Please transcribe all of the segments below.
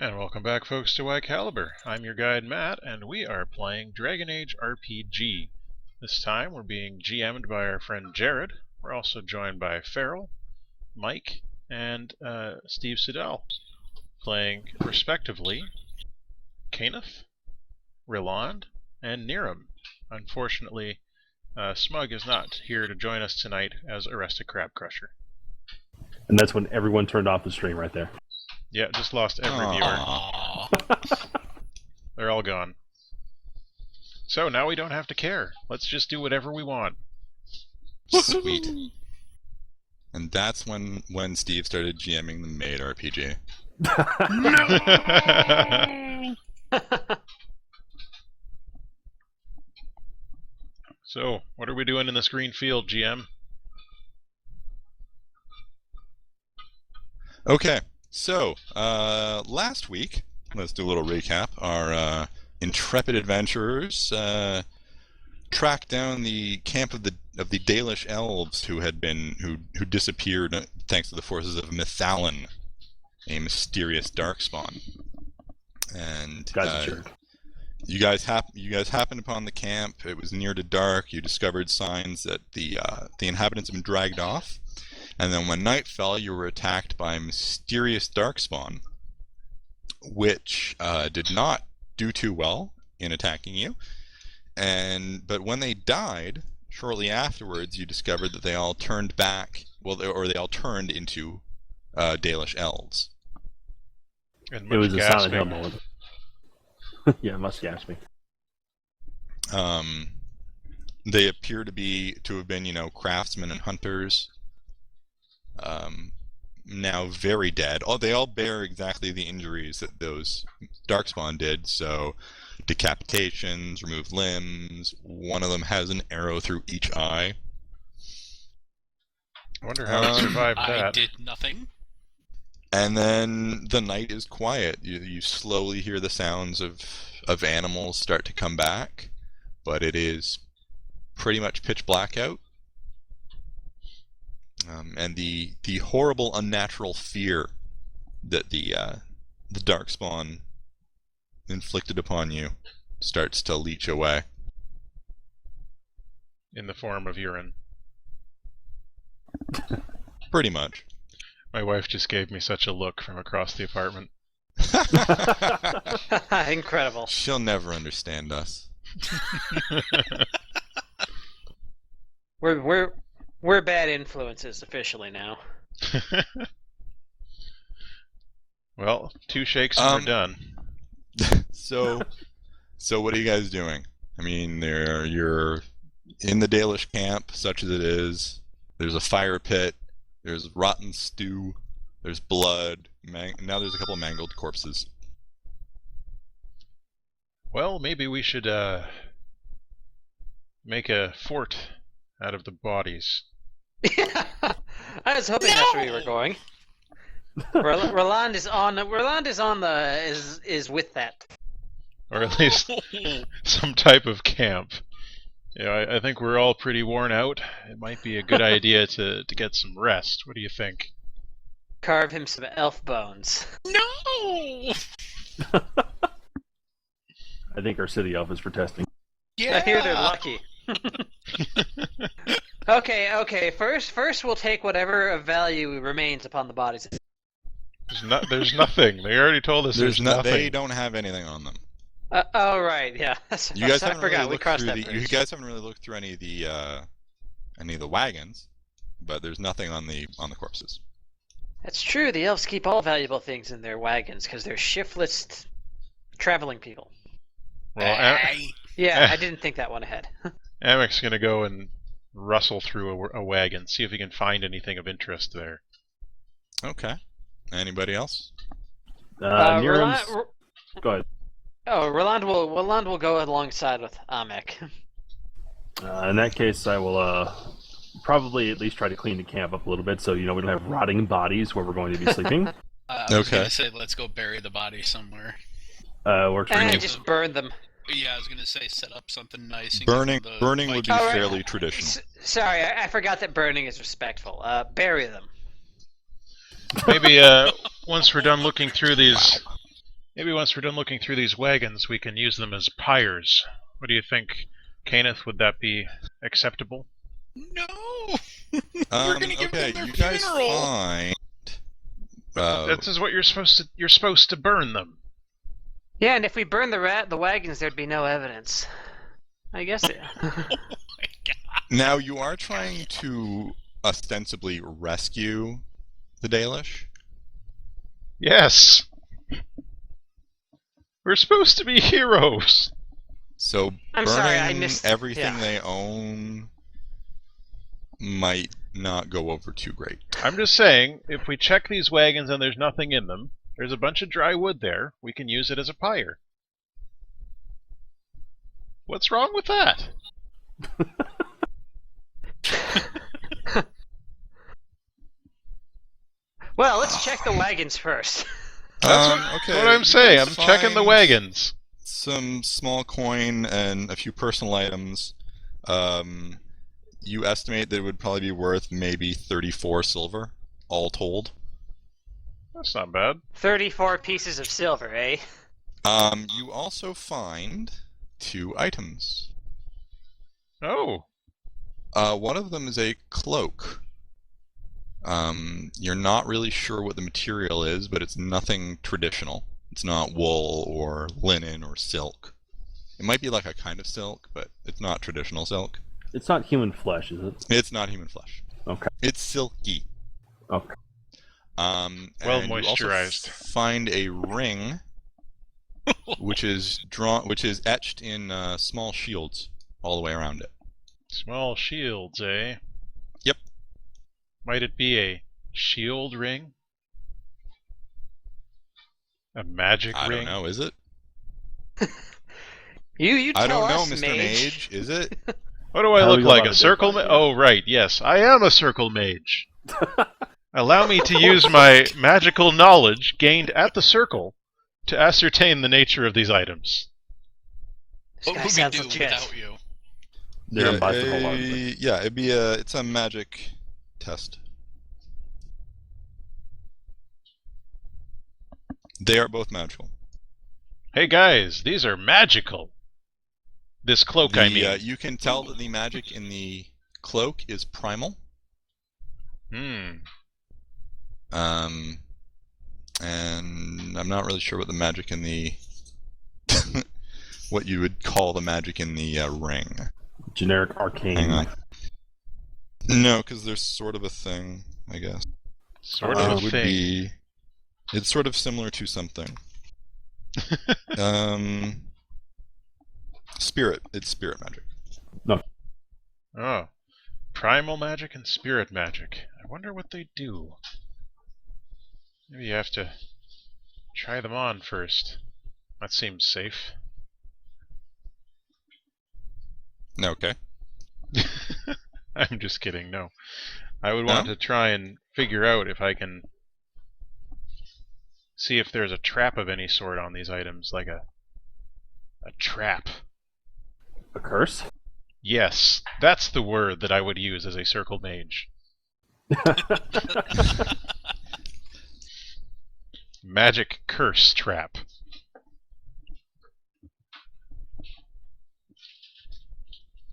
And welcome back, folks, to Y Caliber. I'm your guide, Matt, and we are playing Dragon Age RPG. This time we're being GM'd by our friend Jared. We're also joined by Feral, Mike, and Steve Siddell, playing, respectively, Kenneth, Riland, and Niram. Unfortunately, Smug is not here to join us tonight as Arrested Crab Crusher. And that's when everyone turned off the stream right there. Yeah, just lost every viewer. They're all gone. So now we don't have to care. Let's just do whatever we want. Sweet. And that's when Steve started GMing the Maid RPG. So, what are we doing in this green field, GM? Okay, so last week, let's do a little recap. Our intrepid adventurers tracked down the camp of the Dalish elves who disappeared thanks to the forces of Mythalin, a mysterious darkspawn. And you guys happened upon the camp. It was near to dark. You discovered signs that the inhabitants had been dragged off. And then when night fell, you were attacked by a mysterious darkspawn, which did not do too well in attacking you. But when they died, shortly afterwards, you discovered that they all turned back, they all turned into Dalish elves. And it was a gasping. Silent Hill moment. Yeah, much gasping. They appear to have been, craftsmen and hunters. Now very dead. They all bear exactly the injuries that those darkspawn did. So, decapitations, removed limbs. One of them has an arrow through each eye. I wonder how it survived that. I did nothing. And then the night is quiet. You slowly hear the sounds of animals start to come back, but it is pretty much pitch black out. And the horrible, unnatural fear that the darkspawn inflicted upon you starts to leach away. In the form of urine. Pretty much. My wife just gave me such a look from across the apartment. Incredible. She'll never understand us. We're bad influences officially now. Well, 2 shakes and we're done. So what are you guys doing? I mean, you're in the Dalish camp, such as it is. There's a fire pit. There's rotten stew. There's blood. Now there's a couple of mangled corpses. Well, maybe we should make a fort out of the bodies. I was hoping that's where you were going. Roland is with that. Or at least some type of camp. I think we're all pretty worn out. It might be a good idea to get some rest. What do you think? Carve him some elf bones. No! I think our city elf is protesting. Yeah! I hear they're lucky. Okay. First we'll take whatever of value remains upon the bodies. There's nothing. They already told us there's nothing. They don't have anything on them. Oh right, yeah. You guys haven't really looked through any of the wagons, but there's nothing on the corpses. That's true. The elves keep all valuable things in their wagons because they're shiftless traveling people. Well, I didn't think that one ahead. Amek's gonna go and rustle through a wagon, see if he can find anything of interest there. Okay. Anybody else? Niram's... Go ahead. Oh, Roland will go alongside with Amek. In that case, I will probably at least try to clean the camp up a little bit so we don't have rotting bodies where we're going to be sleeping. I was gonna say let's go bury the body somewhere. Works for me. And just burn them. Yeah, I was gonna say set up something nice. And Burning would be fairly traditional. Sorry, I forgot that burning is respectful. Bury them. Maybe once we're done looking through these Maybe once we're done looking through these wagons, we can use them as pyres. What do you think, Kenneth? Would that be acceptable? No! Um, gonna give okay, them their you guys funeral. find. This is what you're supposed to burn them. Yeah, and if we burn the wagons, there'd be no evidence. I guess. Now you are trying to ostensibly rescue the Dalish. Yes. We're supposed to be heroes. So I'm burning sorry, I missed- everything yeah. they own might not go over too great. I'm just saying, if we check these wagons and there's nothing in them, there's a bunch of dry wood there, we can use it as a pyre. What's wrong with that? Well, let's check the wagons first. That's okay, what I'm you saying. guys I'm checking the find wagons. Some small coin and a few personal items. You estimate that it would probably be worth maybe 34 silver, all told. That's not bad. 34 pieces of silver, eh? You also find 2 items. Oh. One of them is a cloak. You're not really sure what the material is, but it's nothing traditional. It's not wool or linen or silk. It might be like a kind of silk, but it's not traditional silk. It's not human flesh, is it? It's not human flesh. Okay. It's silky. Okay. Well And you also moisturized. find a ring, which is etched in small shields all the way around it. Small shields, eh? Yep. Might it be a shield ring? A magic I ring? don't know. Is it? You tell I don't know, us, Mr. mage. Mage. Is it? What do I How do look we go like? about A circle mage? identifying it? Oh, right, yes. I am a circle mage. Allow me to use my magical knowledge gained at the circle to ascertain the nature of these items. This What guy would we sounds do legit. without you? They're in bicycle largely. Yeah, it's a magic test. They are both magical. Hey guys, these are magical. This cloak, I mean. You can tell that the magic in the cloak is primal. Hmm. And I'm not really sure what the magic in the what you would call the magic in the ring. Generic Hang arcane. on. No, because there's sort of a thing, I guess. Sort It of a would thing. be. It's sort of similar to something. Spirit. It's spirit magic. Oh. Primal magic and spirit magic. I wonder what they do. Maybe you have to try them on first. That seems safe. Okay. I'm just kidding, no. I would No? want to try and figure out if I can see if there's a trap of any sort on these items, like a trap. A curse? Yes, that's the word that I would use as a circle mage. Magic curse trap.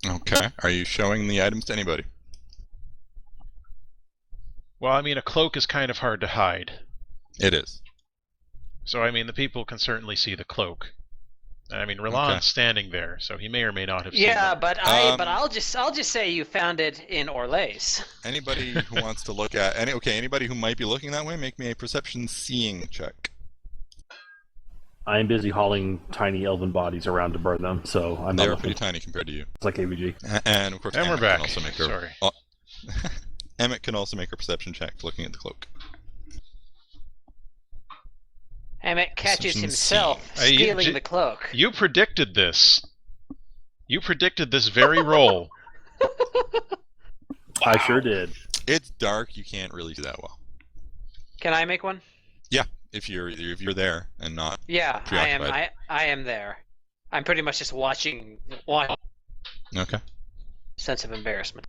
Okay. Are you showing the items to anybody? Well, I mean, a cloak is kind of hard to hide. It is. So, I mean, the people can certainly see the cloak. I mean, Roland's Okay. standing there, so he may or may not have seen Yeah, them. but I'll just say you found it in Orlaise. Anybody who wants to look at anybody who might be looking that way, make me a perception seeing check. I am busy hauling tiny elven bodies around to burn them, so I'm They're not pretty looking. tiny compared to you. It's like AVG. And of course, And we're Emmett back. can also make her. Sorry. Emmett can also make a perception check looking at the cloak. Emmett catches Perception himself seeing. stealing the cloak. You predicted this. You predicted this very roll. I sure did. It's dark; you can't really do that well. Can I make one? If you're there and not. Yeah, I am. Preoccupied. I am there. I'm pretty much just watching. Okay. Sense of embarrassment.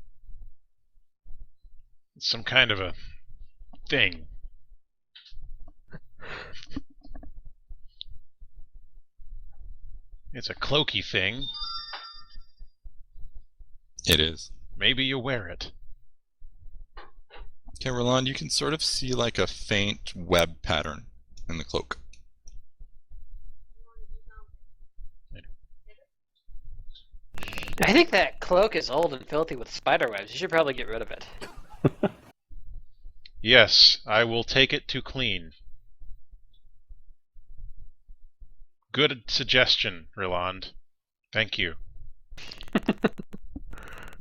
It's some kind of a thing. It's a cloaky thing. It is. Maybe you wear it. Okay, Roland, you can sort of see like a faint web pattern in the cloak. I think that cloak is old and filthy with spider webs. You should probably get rid of it. Yes, I will take it to clean. Good suggestion, Roland. Thank you.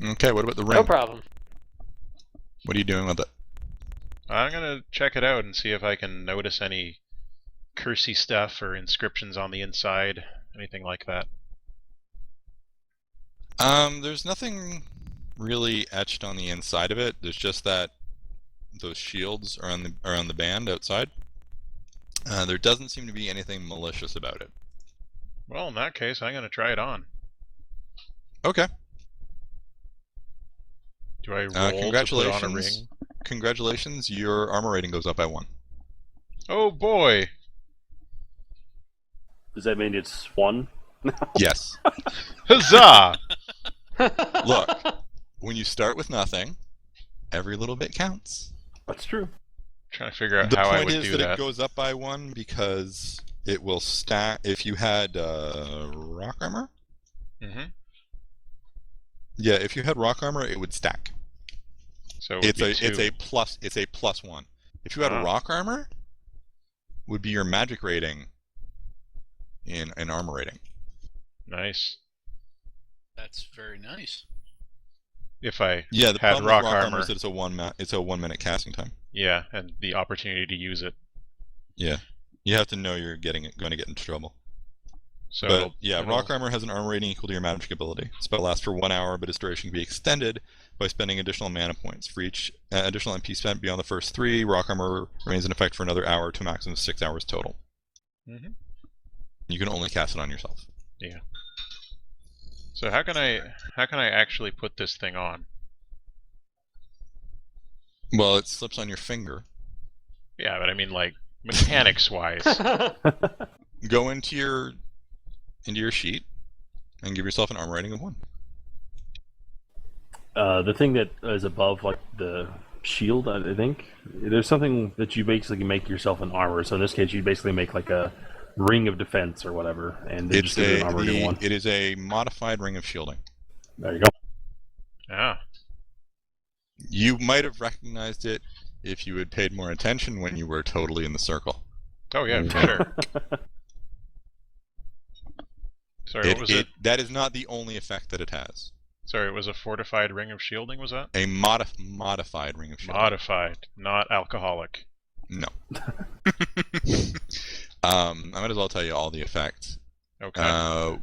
Okay, what about the ring? No problem. What are you doing with it? I'm gonna check it out and see if I can notice any cursey stuff or inscriptions on the inside, anything like that. There's nothing really etched on the inside of it. There's just that those shields are on the band outside. There doesn't seem to be anything malicious about it. Well, in that case, I'm gonna try it on. Okay. Do I roll to put on a ring? Congratulations, your armor rating goes up by 1. Oh boy! Does that mean it's 1? Yes. Huzzah! Look, when you start with nothing, every little bit counts. That's true. Trying to figure out The how I point would is do that that. it goes up by 1 because it will stack. If you had rock armor, Mm-hmm. yeah, if you had rock armor, it would stack. So it would It's be a 2. +1. If you had Ah. rock armor, would be your magic rating in armor rating. Nice. That's very nice. If I Yeah, the had problem rock with rock armor armor, is that it's a 1 minute casting time. yeah, and the opportunity to use it. Yeah, you have to know you're going to get into trouble. So But yeah, it'll- rock armor has an armor rating equal to your magic ability. Spell lasts for 1 hour, but its duration can be extended by spending additional mana points. For each additional MP spent beyond the first 3, rock armor remains in effect for another hour to a maximum of 6 hours total. Mhm. You can only cast it on yourself. Yeah. So how can I actually put this thing on? Well, it slips on your finger. Yeah, but I mean like mechanics wise. Go into your sheet and give yourself an armor rating of 1. The thing that is above, like the shield, I think, there's something that you basically make yourself an armor. So in this case, you basically make like a ring of defense or whatever, and then just give it an armor rating 1. It is a modified ring of shielding. There you go. Ah. You might have recognized it if you had paid more attention when you were totally in the circle. Oh yeah, for sure. Sorry, what was it? That is not the only effect that it has. Sorry, it was a fortified ring of shielding, was that? A modified ring of shielding. Modified, not alcoholic. No. I might as well tell you all the effects. Okay.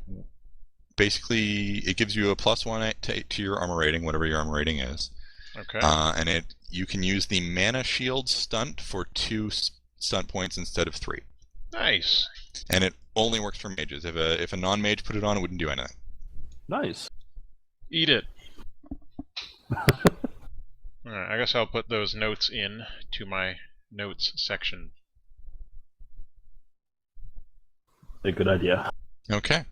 Basically, it gives you a +1 to your armor rating, whatever your armor rating is. Okay. And you can use the mana shield stunt for 2 stunt points instead of 3. Nice. And it only works for mages. If a non-mage put it on, it wouldn't do anything. Nice. Eat it. Alright, I guess I'll put those notes in to my notes section. A good idea. Okay.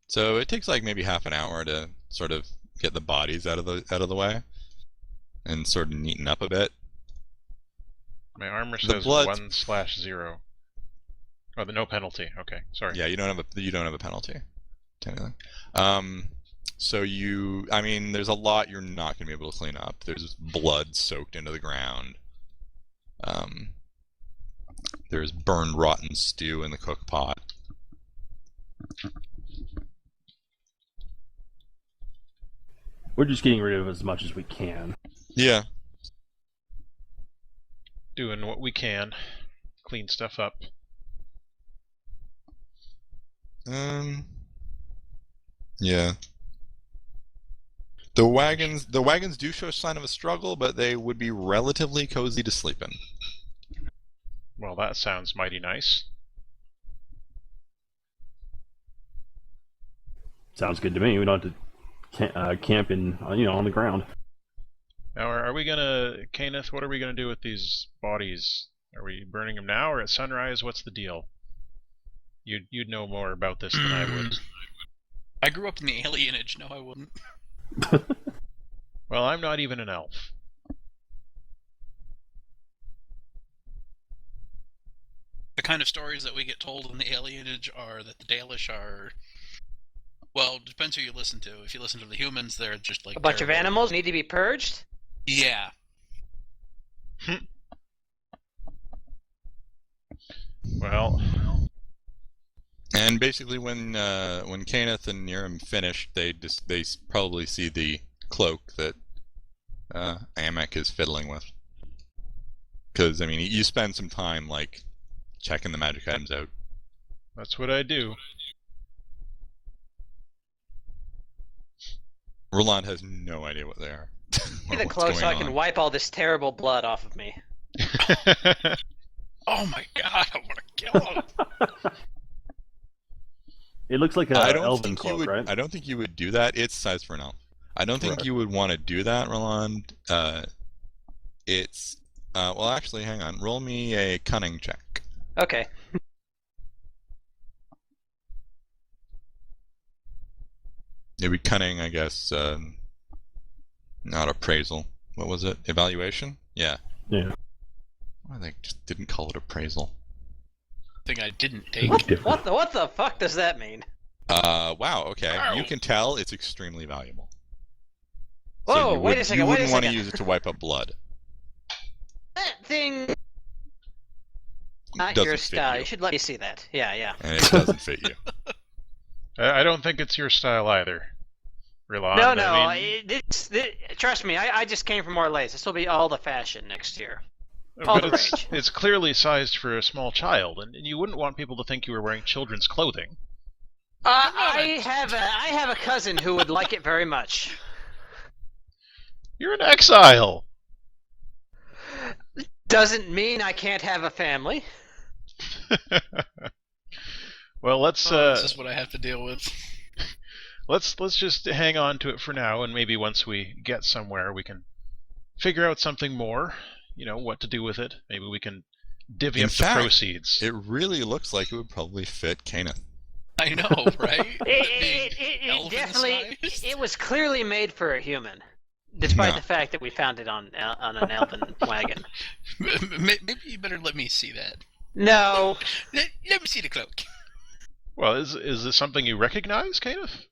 So it takes like maybe half an hour to sort of get the bodies out of the way and sort of neaten up a bit. My armor The says blood- 1/0. Oh, the no penalty. Okay, sorry. Yeah, you don't have a penalty. Technically. So there's a lot you're not going to be able to clean up. There's blood soaked into the ground. There's burned rotten stew in the cook pot. We're just getting rid of as much as we can. Yeah. Doing what we can. Clean stuff up. Yeah. The wagons do show a sign of a struggle, but they would be relatively cozy to sleep in. Well, that sounds mighty nice. Sounds good to me. We don't have to camp in, on the ground. Now, are we gonna, Kenneth, what are we gonna do with these bodies? Are we burning them now or at sunrise? What's the deal? You'd know more about this than I would. I grew up in the alienage. No, I wouldn't. Well, I'm not even an elf. The kind of stories that we get told in the alienage are that the Dalish are... Well, it depends who you listen to. If you listen to the humans, they're just like... A bunch of terrible. animals need to be purged? Yeah. Well... And basically, when Kenneth and Niram finish, they probably see the cloak that Amek is fiddling with. Because I mean, you spend some time like checking the magic items out. That's what I do. Roland has no idea what they are. Get the cloak so I can wipe all this terrible blood off of me. Oh my god, I want to kill him. It looks like an elven cloak, right? I don't think you would do that. It's sized for an elf. I don't think you would want to do that, Roland. It's well, actually, hang on. Roll me a cunning check. Okay. It'd be cunning, I guess. Not appraisal. What was it? Evaluation? Yeah. Yeah. Why they just didn't call it appraisal? Thing I didn't take. What the fuck does that mean? Wow, okay. Wow. You can tell it's extremely valuable. Whoa, So wait a second, you wait a wouldn't want to second. use it to wipe up blood. That thing... Not Doesn't your fit style. you. You should let me see that. Yeah. And it doesn't fit you. I don't think it's your style either, Roland. No, I mean, trust me, I just came from Orleans. This will be all the fashion next year. All but the rage. it's clearly sized for a small child, and you wouldn't want people to think you were wearing children's clothing. I have a cousin who would like it very much. You're in exile! Doesn't mean I can't have a family. Well, let's This is what I have to deal with. let's just hang on to it for now, and maybe once we get somewhere, we can figure out something more. You know, what to do with it. Maybe we can divvy In up fact, the proceeds. It really looks like it would probably fit Kenneth. I know, right? It definitely... It was clearly made for a human. Despite the fact that we found it on an elven wagon. Maybe you better let me see that. No. Let me see the cloak. Well, is this something you recognize, Kenneth?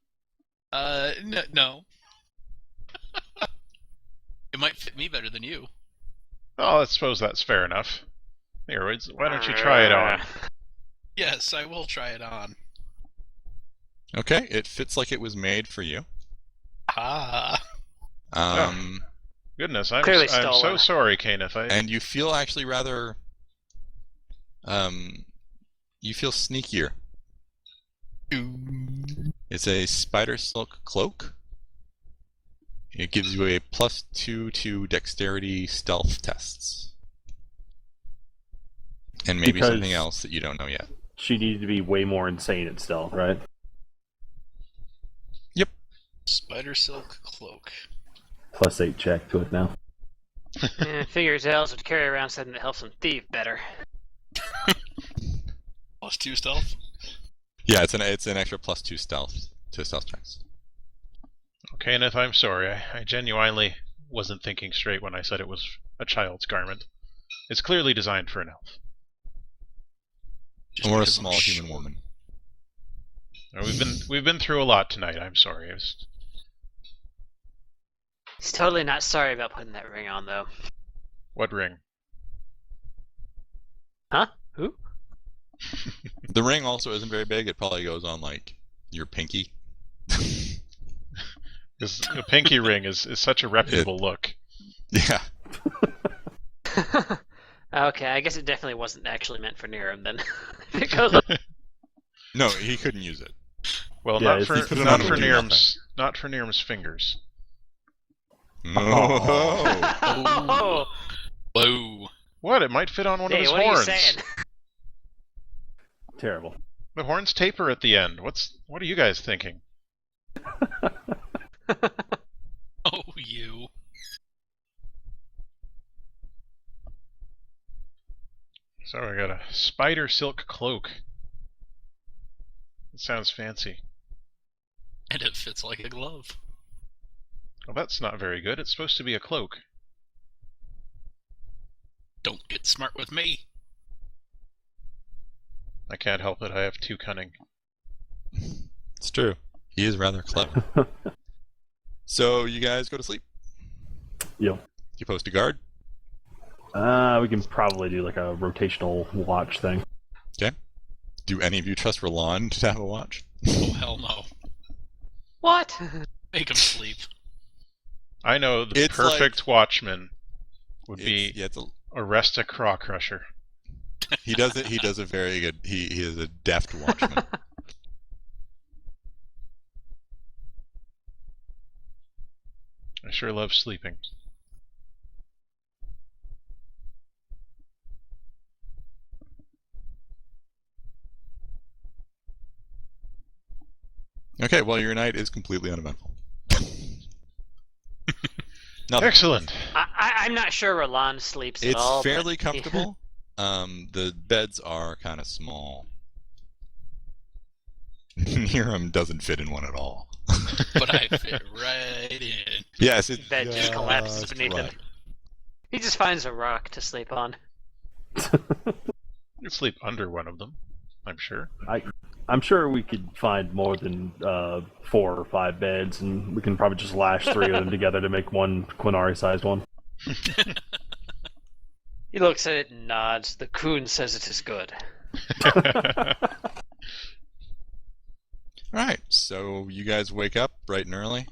No. It might fit me better than you. Oh, I suppose that's fair enough. Here, why don't you try it on? Yes, I will try it on. Okay, it fits like it was made for you. Ah. Goodness, I'm Clearly so stolen. sorry, Kenneth. And you feel actually rather... you feel sneakier. It's a spider silk cloak. It gives you a +2 to dexterity stealth tests. And maybe Because something else that you don't know yet. She needed to be way more insane at stealth, right? Yep. Spider silk cloak. +8 check to it now. Figures elves would carry around something that helps them thieve better. +2 stealth. Yeah, it's an extra +2 stealth to stealth checks. Kenneth, I'm sorry. I genuinely wasn't thinking straight when I said it was a child's garment. It's clearly designed for an elf. Just Or a because I'm small human short. woman. We've been through a lot tonight. I'm sorry. He's totally not sorry about putting that ring on, though. What ring? Huh? Who? The ring also isn't very big. It probably goes on, like, your pinky. Because the pinky ring is such a reputable look. Yeah. Okay, I guess it definitely wasn't actually meant for Niram then. It goes on. No, he couldn't use it. Well, Yeah, not it's- for it's not not for do Niram's fingers. Oh. Oh, Whoa. What? It might fit on one of hey, his what horns. are you saying? Terrible. The horns taper at the end. What are you guys thinking? Oh, you. So I got a spider silk cloak. It sounds fancy. And it fits like a glove. Well, that's not very good. It's supposed to be a cloak. Don't get smart with me. I can't help it. I have 2 cunning. It's true. He is rather clever. So you guys go to sleep? Yep. You post a guard? We can probably do like a rotational watch thing. Okay. Do any of you trust Roland to have a watch? Oh, hell no. What? Make him sleep. I know the It's perfect watchman would be Yeah, arrest a craw crusher. he does it. He does a very good. He is a deft watchman. I sure love sleeping. Okay, well, your night is completely uneventful. Nothing. Excellent. I'm not sure Roland sleeps at all. It's fairly but... comfortable. The beds are kind of small. Niram doesn't fit in one at all. But I fit right in. Yes, it's Bed just collapses beneath him. right. He just finds a rock to sleep on. You sleep under one of them, I'm sure. I'm sure we could find more than 4 or 5 beds, and we can probably just lash 3 of them together to make one Quinari-sized one. He looks at it and nods. The coon says it is good. Alright, so you guys wake up bright and early.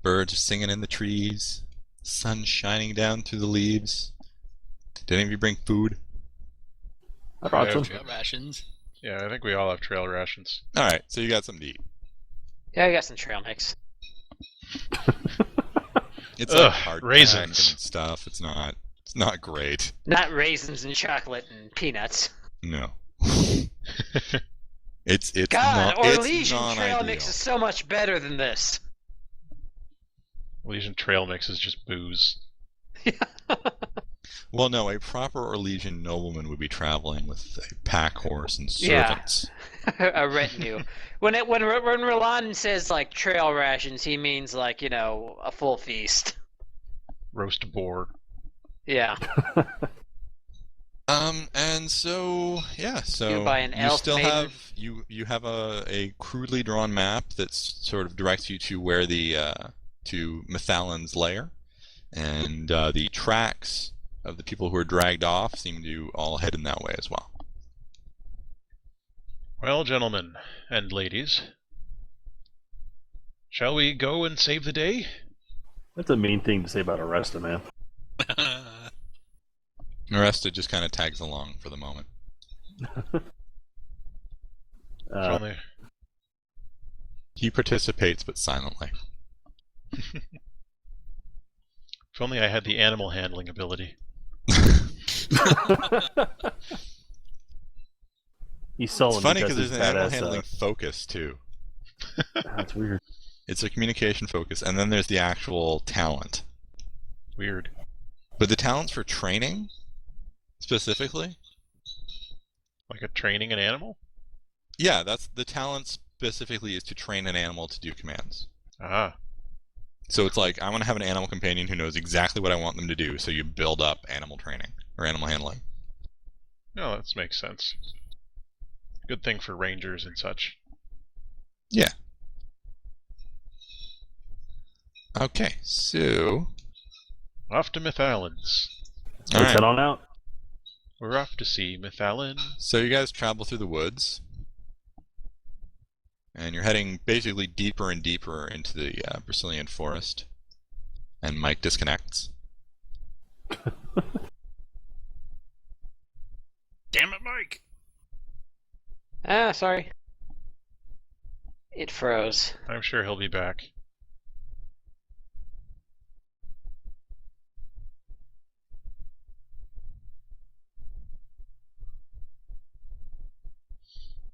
Birds are singing in the trees. Sun shining down through the leaves. Did any of you bring food? I brought some. Trail rations. Yeah, I think we all have trail rations. Alright, so you got something to eat. Yeah, I got some trail mix. It's Ugh, like hard raisins and stuff. It's not great. Not raisins and chocolate and peanuts. No. It's God, not, it's Orlesian trail non-ideal. mix is so much better than this. Legion trail mix is just booze. Well, no, a proper Orlesian nobleman would be traveling with a pack horse and Yeah. servants. A retinue. When Roland says like trail rations, he means like, you know, a full feast. Roast boar. Yeah. And so yeah, so You buy an elf still maiden. have you have a crudely drawn map that sort of directs you to where the to Methalin's lair, and the tracks of the people who are dragged off seem to all head in that way as well. Well, gentlemen and ladies, shall we go and save the day? That's a mean thing to say about Arresta, man. Arresta just kind of tags along for the moment. If only- He participates, but silently. If only I had the animal handling ability. He's sullen It's funny because because there's his an animal badass, handling focus too. That's weird. It's a communication focus, and then there's the actual talent. Weird. But the talent's for training, specifically. Like a training an animal? Yeah, that's the talent specifically is to train an animal to do commands. Ah. So it's like, I want to have an animal companion who knows exactly what I want them to do, so you build up animal training, or animal handling. No, that makes sense. Good thing for rangers and such. Yeah. Okay, so... Off to Methalin's. Let's head on out. We're off to see Methalin. So you guys travel through the woods, and you're heading basically deeper and deeper into the Brazilian forest, and Mike disconnects. Damn it, Mike! Ah, sorry. It froze. I'm sure he'll be back.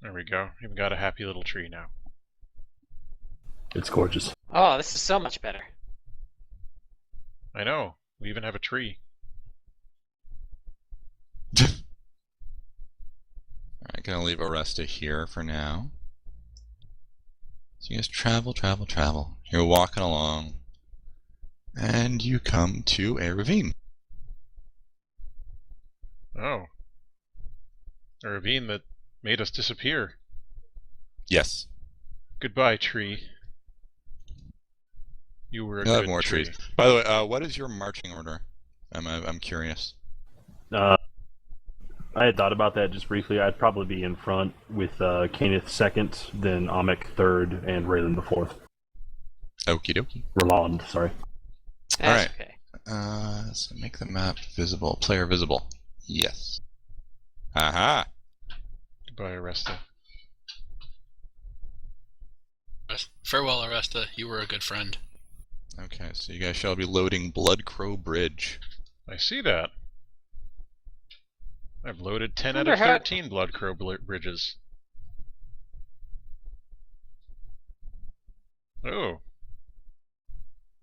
There we go. Even got a happy little tree now. It's gorgeous. Oh, this is so much better. I know. We even have a tree. Alright, I'm gonna leave Aresta here for now. So you guys travel, travel, travel. You're walking along, and you come to a ravine. Oh. A ravine that made us disappear. Yes. Goodbye, tree. You were a You'll have good more tree. trees. By the way, what is your marching order? I'm curious. I had thought about that just briefly. I'd probably be in front with Kenneth second, then Amek third, and Raylan the fourth. Okie dokie. Roland, sorry. Alright. Okay. So make the map visible. Player visible. Yes. Aha! Goodbye, Aresta. Farewell, Aresta. You were a good friend. Okay, so you guys shall be loading Bloodcrow Bridge. I see that. I've loaded 10 out Wonder of how- 13 Bloodcrow bridges. Oh.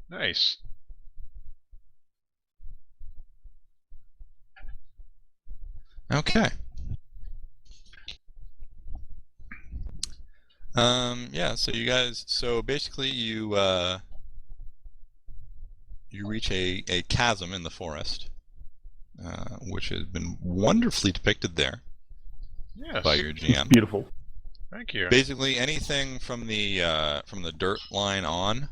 Nice. Okay. Yeah, so you guys, so basically you reach a chasm in the forest, which has been wonderfully depicted there Yes. by your GM. Beautiful. Thank you. Basically anything from the dirt line on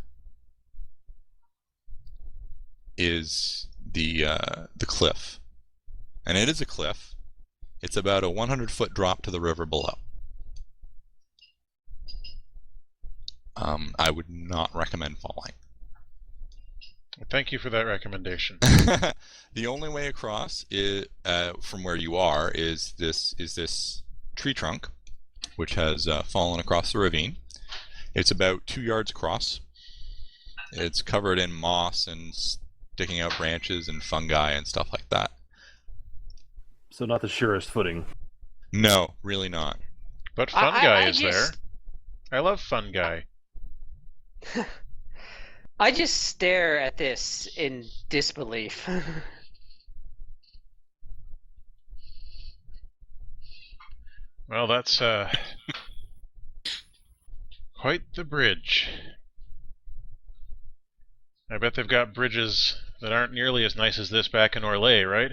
is the cliff. And it is a cliff. It's about a 100-foot drop to the river below. I would not recommend falling. Thank you for that recommendation. The only way across is, from where you are is this tree trunk, which has fallen across the ravine. It's about 2 yards across. It's covered in moss and sticking out branches and fungi and stuff like that. So not the surest footing. No, really not. But Fun Guy I is just- there. I love Fun Guy. I just stare at this in disbelief. Well, that's quite the bridge. I bet they've got bridges that aren't nearly as nice as this back in Orlais, right?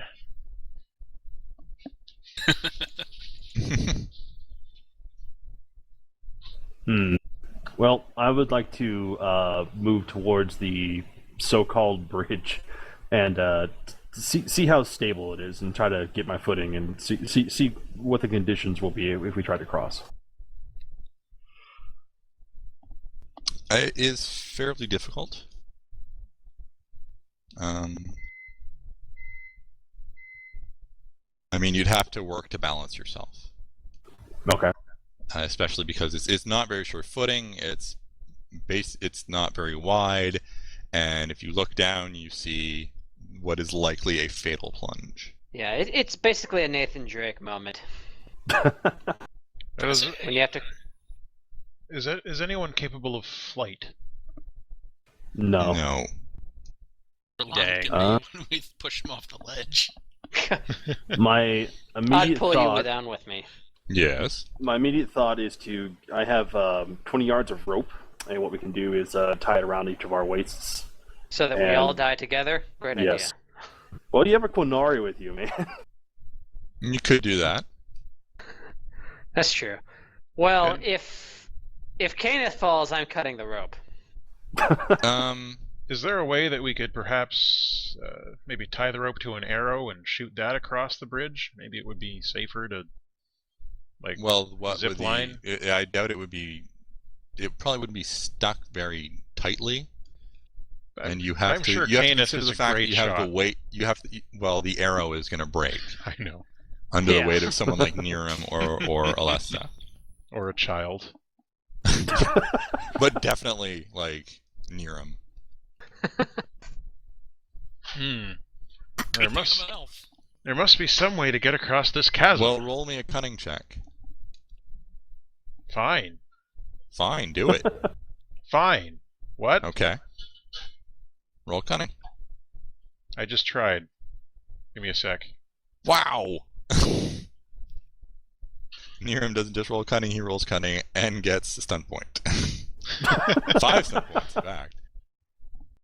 Well, I would like to move towards the so-called bridge and see how stable it is and try to get my footing and see what the conditions will be if we try to cross. It is fairly difficult. I mean, you'd have to work to balance yourself. Okay. Especially because it's not very sure footing. It's not very wide, and if you look down, you see what is likely a fatal plunge. Yeah, it's basically a Nathan Drake moment. Is, When you have to. is anyone capable of flight? No. No. Dang. When we push him off the ledge. My I'd immediate pull you thought. down with me. Yes. My immediate thought is I have 20 yards of rope, and what we can do is tie it around each of our waists. So that we all die together? Great Yes. Well, you have a Quinari with you, man. You could do that. idea. That's true. Well, And- if Kenneth falls, I'm cutting the rope. Is there a way that we could perhaps maybe tie the rope to an arrow and shoot that across the bridge? Maybe it would be safer to, like, Well, what zip would line? I doubt it would be. It probably wouldn't be stuck very tightly, and you have I'm to. sure You have to Canis consider is the a fact that great you have to shot. wait. You have to. Well, the arrow is going to break I know. under Yeah. the weight of someone like Niram or Alesta. Or a child. But definitely like Niram. There Good thing must I'm an elf. there must be some way to get across this chasm. Well, roll me a cunning check. Fine. Fine, do it. Fine. What? Okay. Roll cunning. I just tried. Give me a sec. Wow. near him doesn't just roll cunning, he rolls cunning and gets a stun point. 5 stun points, in fact.